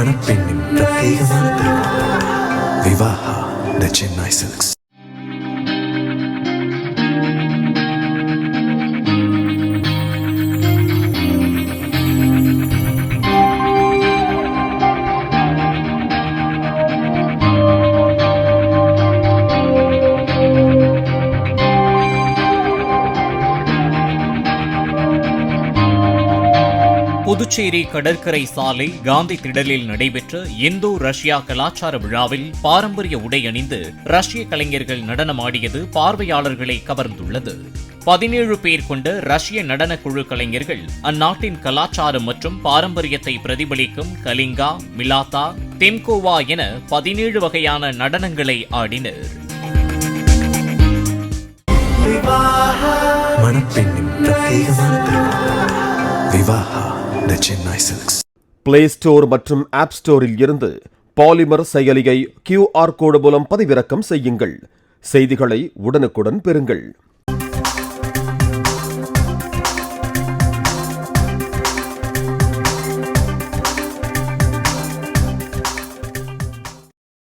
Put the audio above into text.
மணப்பெண்ணின் பிரத்யேகமான திருமணம் விவாஹா தி சென்னை சில்க்ஸ். புதுச்சேரி கடற்கரை சாலை காந்தி திடலில் நடைபெற்ற இந்தோ ரஷ்யா கலாச்சார விழாவில் பாரம்பரிய உடை அணிந்து ரஷ்ய கலைஞர்கள் நடனமாடியது பார்வையாளர்களை கவர்ந்துள்ளது. 17 பேர் கொண்ட ரஷ்ய நடன குழு கலைஞர்கள் அந்நாட்டின் கலாச்சாரம் மற்றும் பாரம்பரியத்தை பிரதிபலிக்கும் கலிங்கா, மிலாத்தா, தெம்கோவா என 17 வகையான நடனங்களை ஆடினர். மணப்பெண்ணின் பிரத்யேகமான திருமணம் விவாஹா தி சென்னை சில்க்ஸ். பிளே ஸ்டோர் மற்றும் ஆப் ஸ்டோரில் இருந்து பாலிமர் செயலியை QR கோடு மூலம் பதிவிறக்கம் செய்யுங்கள். செய்திகளை உடனுக்குடன் பெறுங்கள்.